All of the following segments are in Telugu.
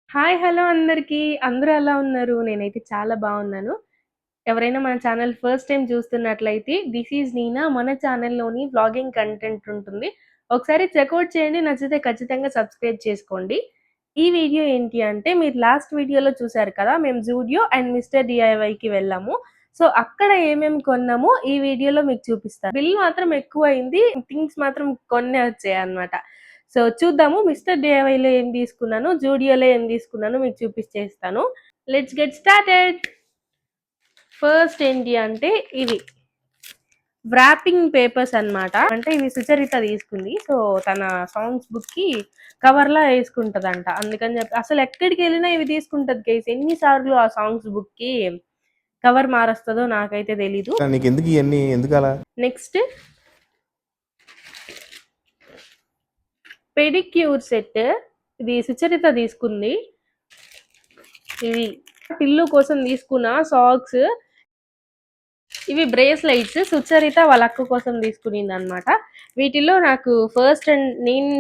హాయ్! హలో అందరికీ. అందరూ ఎలా ఉన్నారు? నేనైతే చాలా బావున్నాను. ఎవరైనా మన ఛానల్ ఫస్ట్ టైమ్ చూస్తున్నట్లయితే దిస్ ఈజ్ నీనా. మన ఛానల్‌లోని వ్లాగింగ్ కంటెంట్ ఉంటుంది. ఒకసారి చెకౌట్ చేయండి. నచ్చితే ఖచ్చితంగా సబ్స్క్రైబ్ చేసుకోండి. ఈ వీడియో ఏంటి అంటే మీరు లాస్ట్ వీడియోలో చూసారు కదా! మేము జూడియో అండ్ మిస్టర్ డీఐవైకి వెళ్ళాము. సో, అక్కడ ఏమేమి కొన్నామో ఈ వీడియోలో మీకు చూపిస్తాను. బిల్ మాత్రం ఎక్కువయింది. థింగ్స్ మాత్రం కొన్నే వచ్చాయన్నమాట. సో, చూద్దాము మిస్టర్ డీఐవైలో ఏం తీసుకున్నానో, జూడియోలో ఏం తీసుకున్నానో మీకు చూపిచ్చేస్తాను. Let's get started. ఫస్ట్ ఏంటి అంటే ఇవి వ్రాపింగ్ పేపర్స్ అన్నమాట. అంటే ఇవి సుచరిత తీసుకుంది. సో, తన సాంగ్స్ బుక్‌కి కవర్‌లా యేసుకుంటదంట. అందుకని చెప్పి అసలు ఎక్కడికెళ్ళినా ఇవి తీసుకుంటది గైస్. ఎన్ని సార్లు ఆ సాంగ్స్ బుక్‌కి కవర్ మారుస్తదో నాకైతే తెలీదు. నీకెందుకు ఇయన్నీ ఎందుకలా? Next pedicure set. ఇది సుచరిత తీసుకుంది. ఇవి పిల్లు కోసం తీసుకున్న సాక్స్. ఇవి బ్రేస్లైట్స్ సుచరిత వాళ్ళ అక్క కోసం తీసుకునింది అనమాట. వీటిలో నాకు ఫస్ట్ అండ్ నేనే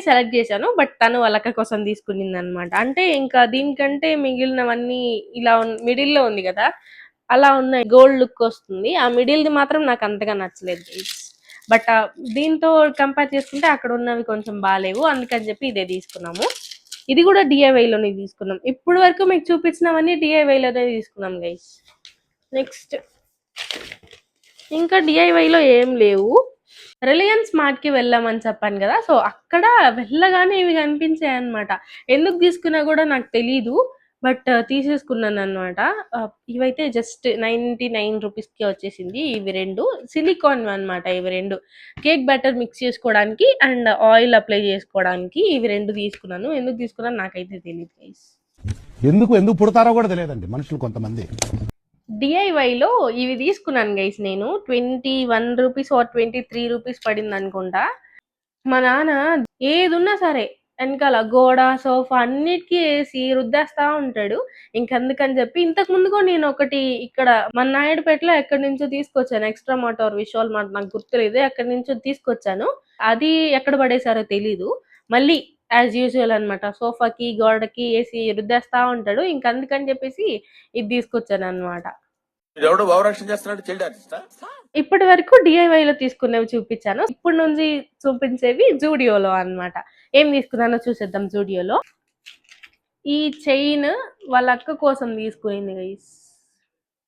సెలెక్ట్ చేశాను. బట్ తను వాళ్ళ అక్క కోసం తీసుకునింది అనమాట. అంటే ఇంకా దీనికంటే మిగిలినవన్నీ ఇలా మిడిల్లో ఉంది కదా, అలా ఉన్నాయి. గోల్డ్ లుక్ వస్తుంది. ఆ మిడిల్ది మాత్రం నాకు అంతగా నచ్చలేదు గైస్. బట్ దీంతో కంపేర్ చేసుకుంటే అక్కడ ఉన్నవి కొంచెం బాగాలేవు. అందుకని చెప్పి ఇదే తీసుకున్నాము. ఇది కూడా డిఐవైలోనే తీసుకున్నాం. ఇప్పుడు వరకు మీకు చూపించినవన్నీ డిఐవైలోనే తీసుకున్నాం గైస్. నెక్స్ట్ ఇంకా డిఐవైలో ఏం లేవు. రిలయన్స్ మార్ట్‌కి వెళ్ళామని చెప్పాను కదా! సో, అక్కడ వెళ్ళగానే ఇవి కనిపించాయి అన్నమాట. ఎందుకు తీసుకున్నా కూడా నాకు తెలీదు. బట్ తీసేసుకున్నానన్నమాట. ఇవైతే జస్ట్ 99 రూపీస్‌కి వచ్చేసింది. ఇవి 2 సిలికాన్‌వి అన్నమాట. ఇవి 2 కేక్ బ్యాటర్ మిక్స్ చేసుకోవడానికి అండ్ ఆయిల్ అప్లై చేసుకోవడానికి ఇవి 2 తీసుకున్నాను. ఎందుకు తీసుకున్నానో నాకైతే తెలీదు గైస్. ఎందుకు పుడతారో కూడా తెలియదండి మనుషులు కొంతమంది. డిఐవైలో ఇవి తీసుకున్నాను గైస్. నేను 21 రూపీస్ ఆర్ 23 రూపీస్ పడింది అనుకుంటా. మా నాన్న ఏదున్నా సరే వెనకాల గోడ సోఫా అన్నిటికీ వేసి రుద్దేస్తా ఉంటాడు. ఇంకందుకని చెప్పి ఇంతకు ముందుగా నేను ఒకటి ఇక్కడ మన నాయుడుపేటలో ఎక్కడి నుంచో తీసుకొచ్చాను. Extra mart or Vishal mart నాకు గుర్తులేదు. ఎక్కడి నుంచో తీసుకొచ్చాను. అది ఎక్కడ పడేసారో తెలీదు. మళ్ళీ యాజ్ యూజువల్ అనమాట. సోఫాకి గోడకి వేసి రుద్దేస్తా ఉంటాడు. ఇంకందుకని చెప్పేసి ఇది తీసుకొచ్చాను అనమాట. ఇప్పటి వరకు డిఐవైలో తీసుకునేవి చూపించాను. ఇప్పుడు నుంచి చూపించేవి జూడియోలో అన్నమాట. ఏం తీసుకున్నానో చూసేద్దాం జూడియోలో. ఈ చైన్ వాళ్ళ అక్క కోసం తీసుకునింది గైస్.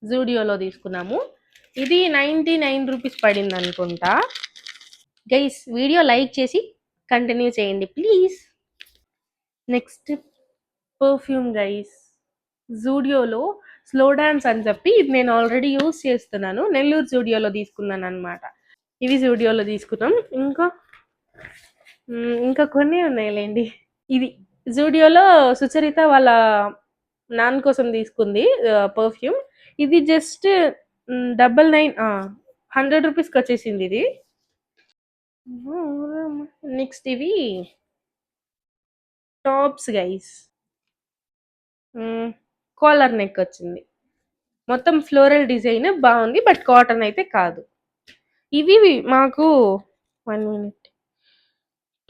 జూడియోలో తీసుకున్నాము. ఇది 99 రూపీస్ పడింది అనుకుంటా. గైస్ వీడియో లైక్ చేసి కంటిన్యూ చేయండి ప్లీజ్. Next perfume guys. జూడియోలో స్లో డాన్స్ అని చెప్పి ఇది నేను ఆల్రెడీ యూజ్ చేస్తున్నాను. నెల్లూరు జూడియోలో తీసుకున్నాను అనమాట. ఇవి జూడియోలో తీసుకున్నాం. ఇంకా కొన్ని ఉన్నాయిలేండి. ఇది జూడియోలో సుచరిత వాళ్ళ నాన్న కోసం తీసుకుంది పర్ఫ్యూమ్. ఇది జస్ట్ 100 రూపీస్కి వచ్చేసింది ఇది. నెక్స్ట్ ఇవి టాప్స్ గైస్. కాలర్ నెక్ వచ్చింది. మొత్తం ఫ్లోరల్ డిజైన్ బాగుంది. బట్ కాటన్ అయితే కాదు. ఇవి మాకు 1 మినిట్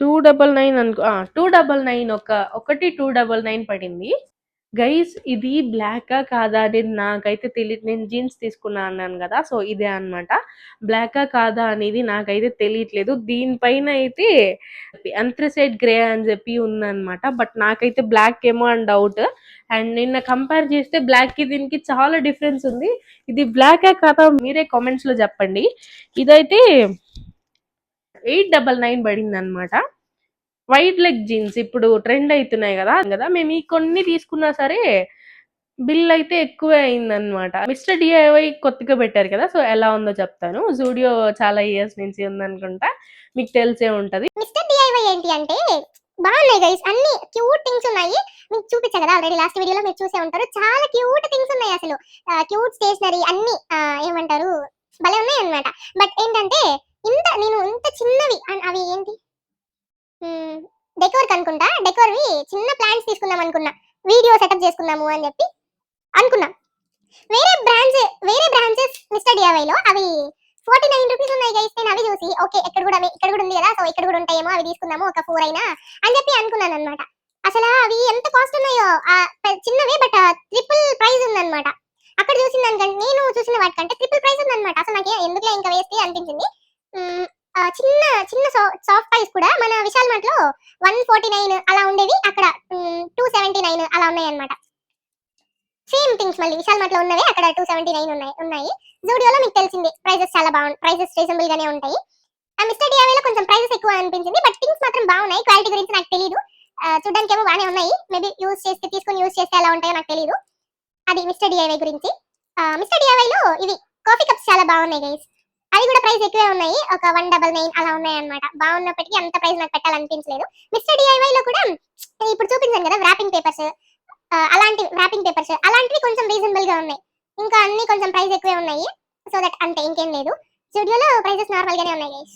299 అనుకో 299 ఒకటి 299 పడింది గైస్. ఇది బ్లాకా కాదా అనేది నాకైతే తెలియదు. నేను జీన్స్ తీసుకున్నా అన్నాను కదా, సో ఇదే అన్నమాట. బ్లాకా కాదా అనేది నాకైతే తెలియట్లేదు. దీనిపైన అయితే అంత్రసైడ్ గ్రే అని చెప్పి ఉందన్నమాట. బట్ నాకైతే బ్లాక్ ఏమో అని డౌట్. అండ్ నిన్న కంపేర్ చేస్తే బ్లాక్ కి దీనికి చాలా డిఫరెన్స్ ఉంది. ఇది బ్లాకా కాదా మీరే కామెంట్స్ లో చెప్పండి. ఇదైతే 899 పడింది అనమాట. వైట్ లెగ్ జీన్స్ ఇప్పుడు ట్రెండ్ అవుతున్నాయి కదా మేము ఈ కొన్ని తీసుకున్నా సరే బిల్ అయితే ఎక్కువే అయిందనమాట. మిస్టర్ డిఐవై కొత్తగా పెట్టారు కదా, సో ఎలా ఉందో చెప్తాను. జూడియో చాలా ఇయర్స్ నుంచి ఉందనుకుంటా, మీకు తెలిసే ఉంటది. మిస్టర్ డిఐవై ఏంటి అంటే బాగున్నాయి గైస్. అన్ని క్యూట్ థింగ్స్ ఉన్నాయి. మీకు చూపించా కదా ఆల్రెడీ లాస్ట్ వీడియోలో మీరు చూసే ఉంటారు. చాలా క్యూట్ థింగ్స్ ఉన్నాయి అసలు. క్యూట్ స్టేషనరీ అన్ని ఏమంటారు భలే ఉన్నాయి అన్నమాట. బట్ ఏంటంటే నేను ఇంత చిన్నవి అవి ఏంటి డెకోర్ అనుకుంటా. డెకోర్వి చిన్న ప్లాంట్స్ తీసుకుందాం అనుకున్నా, వీడియో సెటప్ చేసుకుందాము అని చెప్పి అనుకున్నా. వేరే బ్రాంచెస్ మిస్టర్ డిఐవైలో అవి 49 రూపీస్ ఉన్నాయి గైస్. నేను అవి చూసి ఓకే ఇక్కడ కూడా ఉంది కదా, సో ఇక్కడ కూడా ఉంటాయేమో అవి తీసుకుందాము ఒక 4 అయినా అని చెప్పి అనుకున్నాను అనమాట. అసలు అవి ఎంత కాస్ట్ ఉన్నాయో చిన్నవే బట్ ట్రిపుల్ ప్రైస్ ఉందన్నమాట. అక్కడ చూసిన దానికంటే నేను చూసిన వాటికంటే ట్రిపుల్ ప్రైస్ ఉందన్నమాట. అసలు నాకు ఎందుకులే ఇంకా వేస్ట్ అనిపించింది. చిన్న చిన్న సాఫ్ట్ టాయ్స్ కూడా మన విశాల్ మార్ట్ లో 149 అలా ఉండేవి, అక్కడ 279 అలా ఉన్నాయి అన్నమాట. సేమ్ థింగ్స్ మళ్ళీ విశాల్ మార్ట్ లో ఉన్నవి అక్కడ 279 ఉన్నాయి. జూడియోలో మీకు తెలిసింది ప్రైజెస్ చాలా బాగుంటాయి, ప్రైజెస్ రీజనబుల్ గానే ఉంటాయి. మిస్టర్ డిఐవై లో కొంచెం ప్రైజెస్ ఎక్కువ అనిపించింది, బట్ థింగ్స్ మాత్రం బాగున్నాయి. క్వాలిటీ గురించి నాకు తెలియదు, చూడడానికి ఏమో బాగానే ఉన్నాయి. మేబీ తీసుకొని యూస్ చేస్తే ఎలా ఉంటాయో నాకు తెలియదు. అది మిస్టర్ డిఐవై గురించి. మిస్టర్ డిఐవై లో ఇవి కాఫీ కప్స్ చాలా బాగున్నాయి గైస్. అవి కూడా ప్రైస్ ఎక్కువే ఉన్నాయి, ఒక 199 అలా ఉన్నాయి అన్నమాట. బాగున్నప్పటికీ అంత ప్రైస్ నాకు పెట్టాలనిపించలేదు. మిస్టర్ డిఐవై లో కూడా ఇప్పుడు చూపించాను కదా వ్రాపింగ్ పేపర్స్, అలాంటివి కొంచెం రీజనబుల్ గా ఉన్నాయి. ఇంకా అన్ని కొంచెం ప్రైస్ ఎక్కువే ఉన్నాయి. సో దట్ అంతే, ఇంకేం లేదు. స్టూడియోలో ప్రైసెస్ నార్మల్ గానే ఉన్నాయి గైస్.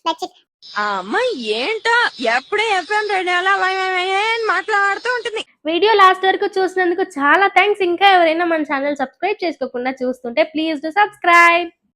That's it. ఆ అమ్మాయి ఏంటో ఎప్పుడే ఎఫ్ఎం రేడియోలో మాట్లాడుతూ ఉంటుంది. వీడియో లాస్ట్ వరకు చూసినందుకు చాలా థ్యాంక్స్. ఇంకా ఎవరైనా మన ఛానల్ సబ్స్క్రైబ్ చేసుకోకుండా చూస్తుంటే ప్లీజ్ డు సబ్స్క్రైబ్.